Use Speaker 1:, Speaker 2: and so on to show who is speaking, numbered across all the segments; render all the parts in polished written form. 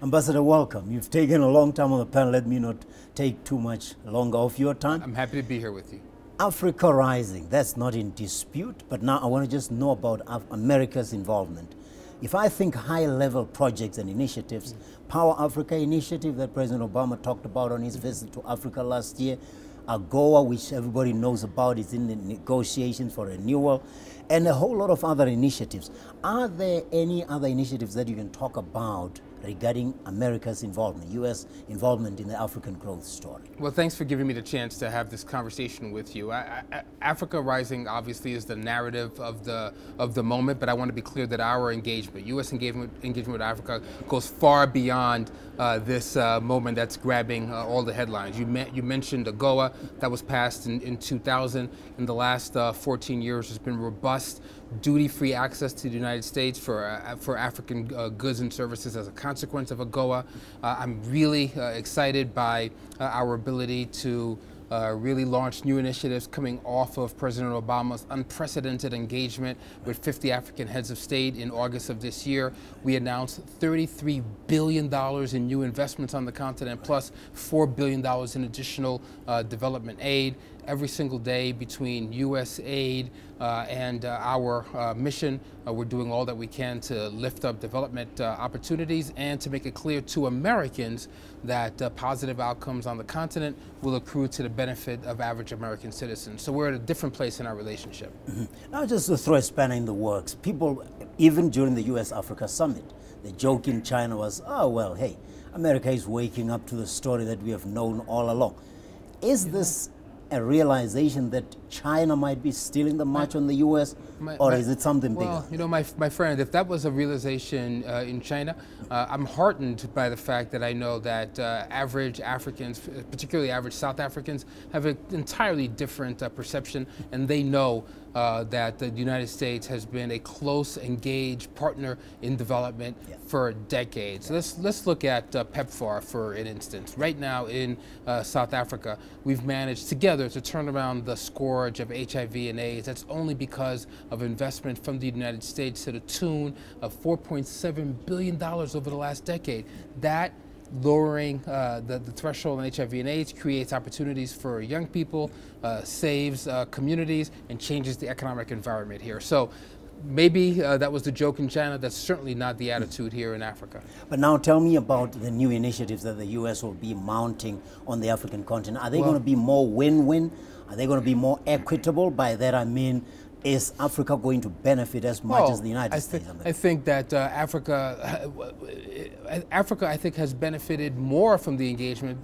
Speaker 1: Ambassador, welcome. You've taken a long time on the panel. Let me not take too much longer of your time.
Speaker 2: I'm happy to be here with you.
Speaker 1: Africa Rising, that's not in dispute, but now I want to just know about America's involvement. If I think high-level projects and initiatives, Power Africa initiative that President Obama talked about on his visit to Africa last year, AGOA, which everybody knows about, is in the negotiations for renewal, and a whole lot of other initiatives. Are there any other initiatives that you can talk about regarding America's involvement, U.S. involvement in the African growth story?
Speaker 2: Well, thanks for giving me the chance to have this conversation with you. Africa Rising obviously is the narrative of the moment, but I want to be clear that our engagement, U.S. engagement with Africa, goes far beyond this moment that's grabbing all the headlines. You mentioned AGOA that was passed in 2000. In the last 14 years, there's been robust duty-free access to the United States for African goods and services as a consequence of AGOA. I'm really excited by our ability to really launch new initiatives coming off of President Obama's unprecedented engagement with 50 African heads of state in August of this year. We announced $33 billion in new investments on the continent, plus $4 billion in additional development aid. Every single day between U.S. aid and our mission, we're doing all that we can to lift up development opportunities and to make it clear to Americans that positive outcomes on the continent will accrue to the benefit of average American citizens. So we're at a different place in our relationship.
Speaker 1: Now, just to throw a spanner in the works, people, even during the U.S.-Africa summit, the joke in China was, oh, well, hey, America is waking up to the story that we have known all along. Is this a realization that China might be stealing the march on the U.S., or is it something bigger?
Speaker 2: Well, you know, my friend, if that was a realization in China, I'm heartened by the fact that I know that average Africans, particularly average South Africans, have an entirely different perception, and they know that the United States has been a close, engaged partner in development for decades. Let's look at PEPFAR for an instance. Right now in South Africa, we've managed together to turn around the scourge of HIV and AIDS. That's only because of investment from the United States to the tune of $4.7 billion over the last decade. That lowering the threshold on HIV and AIDS creates opportunities for young people, saves communities, and changes the economic environment here. So maybe that was the joke in China. That's certainly not the attitude here in Africa.
Speaker 1: But now tell me about the new initiatives that the U.S. will be mounting on the African continent. Are they going to be more win-win? Are they going to be more equitable? By that I mean, is Africa going to benefit as much as the United States?
Speaker 2: I think that Africa, I think, has benefited more from the engagement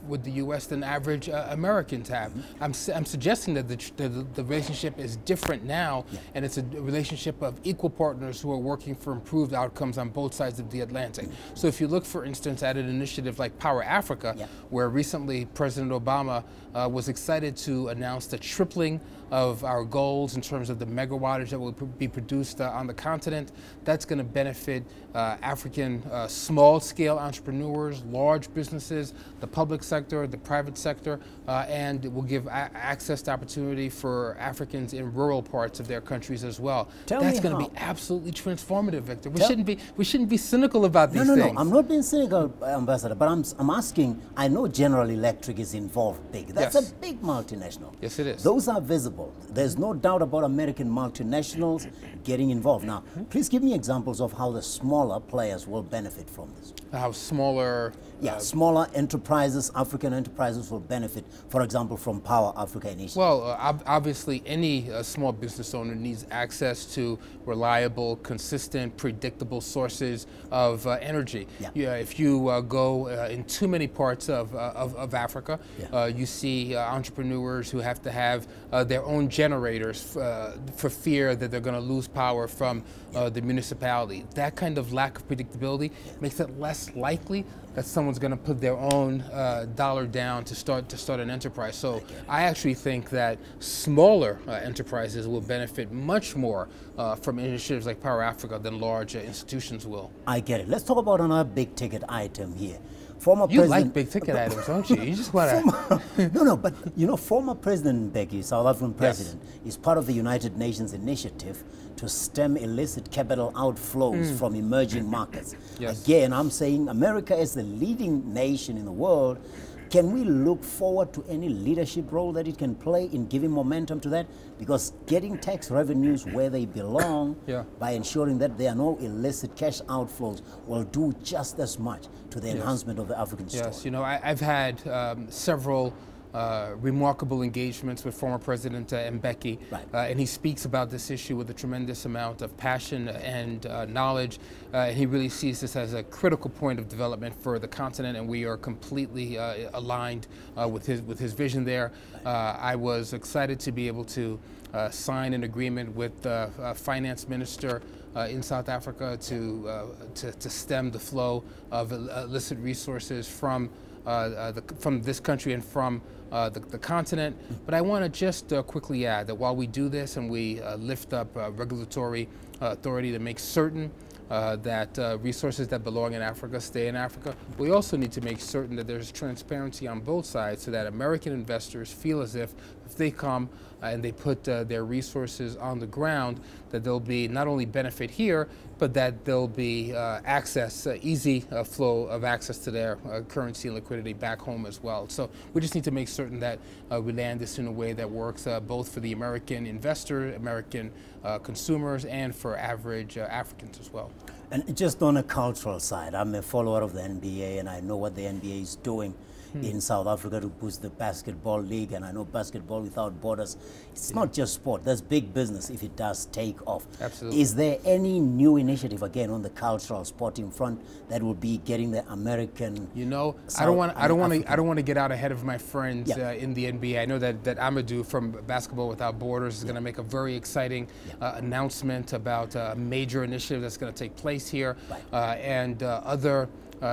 Speaker 2: with the U.S. than average Americans have. I'm suggesting that the relationship is different now, and it's a relationship of equal partners who are working for improved outcomes on both sides of the Atlantic. So if you look, for instance, at an initiative like Power Africa, where recently President Obama was excited to announce the tripling of our goals in terms of the megawattage that will be produced on the continent. That's going to benefit African small-scale entrepreneurs, large businesses, the public sector, the private sector, and it will give access to opportunity for Africans in rural parts of their countries as well. That's going to be absolutely transformative, Victor. We shouldn't be cynical about these things.
Speaker 1: No, I'm not being cynical, Ambassador, but I'm asking. I know General Electric is involved big. That's a big multinational.
Speaker 2: Yes, it is.
Speaker 1: Those are visible. There's no doubt about American multinationals getting involved. Now, please give me examples of how the smaller players will benefit from this.
Speaker 2: How smaller...
Speaker 1: smaller enterprises, African enterprises will benefit, for example, from Power Africa initiative.
Speaker 2: Well, obviously, any small business owner needs access to reliable, consistent, predictable sources of energy. If you go in too many parts of Africa, you see entrepreneurs who have to have their own generators for fear that they're going to lose power from the municipality. That kind of lack of predictability makes it less likely that someone's going to put their own dollar down to start an enterprise. So I actually think that smaller enterprises will benefit much more from initiatives like Power Africa than large institutions will.
Speaker 1: I get it. Let's talk about another big ticket item here. Former
Speaker 2: You
Speaker 1: President,
Speaker 2: like big ticket items, don't you? You just want to.
Speaker 1: no, but you know, former President Mbeki, South African president, is part of the United Nations initiative to stem illicit capital outflows from emerging markets.
Speaker 2: Yes.
Speaker 1: Again, I'm saying America is the leading nation in the world. Can we look forward to any leadership role that it can play in giving momentum to that? Because getting tax revenues where they belong by ensuring that there are no illicit cash outflows will do just as much to the enhancement of the African story.
Speaker 2: Yes, you know, I've had several remarkable engagements with former President Mbeki, and he speaks about this issue with a tremendous amount of passion and knowledge. He really sees this as a critical point of development for the continent, and we are completely aligned with his vision there. I was excited to be able to sign an agreement with the finance minister in South Africa to stem the flow of illicit resources from this country and from the continent. But I want to just quickly add that while we do this and we lift up regulatory authority to make certain that resources that belong in Africa stay in Africa, we also need to make certain that there's transparency on both sides so that American investors feel as if they come and they put their resources on the ground, that there'll be not only benefit here, but that there'll be easy flow of access to their currency and liquidity back home as well. So we just need to make certain that we land this in a way that works both for the American investor, American consumers, and for average Africans as well.
Speaker 1: And just on a cultural side, I'm a follower of the NBA, and I know what the NBA is doing in South Africa to boost the basketball league, and I know Basketball Without Borders, it's not just sport, there's big business if it does take off.
Speaker 2: Absolutely.
Speaker 1: Is there any new initiative, again, on the cultural sporting front that will be getting the American?
Speaker 2: You know, I don't want to get out ahead of my friends in the NBA. I know that Amadou from Basketball Without Borders is going to make a very exciting announcement about a major initiative that's going to take place here, and other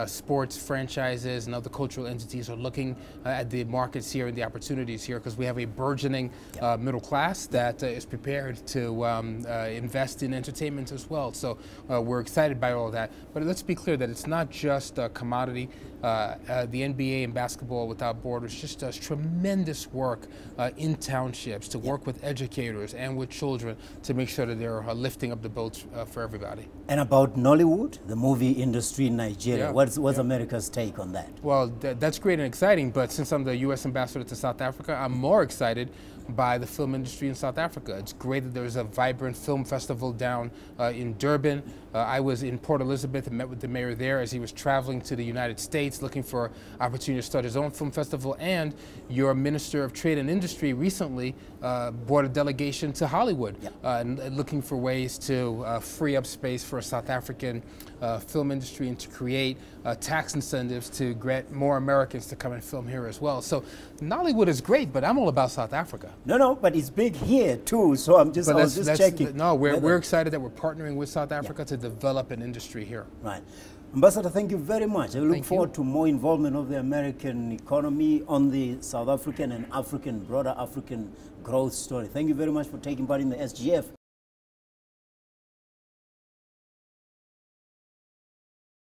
Speaker 2: sports franchises and other cultural entities are looking at the markets here and the opportunities here, because we have a burgeoning middle class that is prepared to invest in entertainment as well. So we're excited by all of that. But let's be clear that it's not just a commodity. The NBA and Basketball Without Borders just does tremendous work in townships to work with educators and with children to make sure that they're lifting up the boats for everybody.
Speaker 1: And about Nollywood, the movie industry in Nigeria, what's America's take on that?
Speaker 2: Well, that's great and exciting, but since I'm the U.S. ambassador to South Africa, I'm more excited by the film industry in South Africa. It's great that there's a vibrant film festival down in Durban. I was in Port Elizabeth and met with the mayor there as he was traveling to the United States looking for opportunity to start his own film festival. And your Minister of Trade and Industry recently brought a delegation to Hollywood, and looking for ways to free up space for a South African film industry and to create tax incentives to get more Americans to come and film here as well. So Nollywood is great, but I'm all about South Africa.
Speaker 1: No, but it's big here too, so I was just checking.
Speaker 2: No, we're excited that we're partnering with South Africa to develop an industry here.
Speaker 1: Right. Ambassador, thank you very much. I look forward to more involvement of the American economy on the South African and broader African growth story. Thank you very much for taking part in the SGF.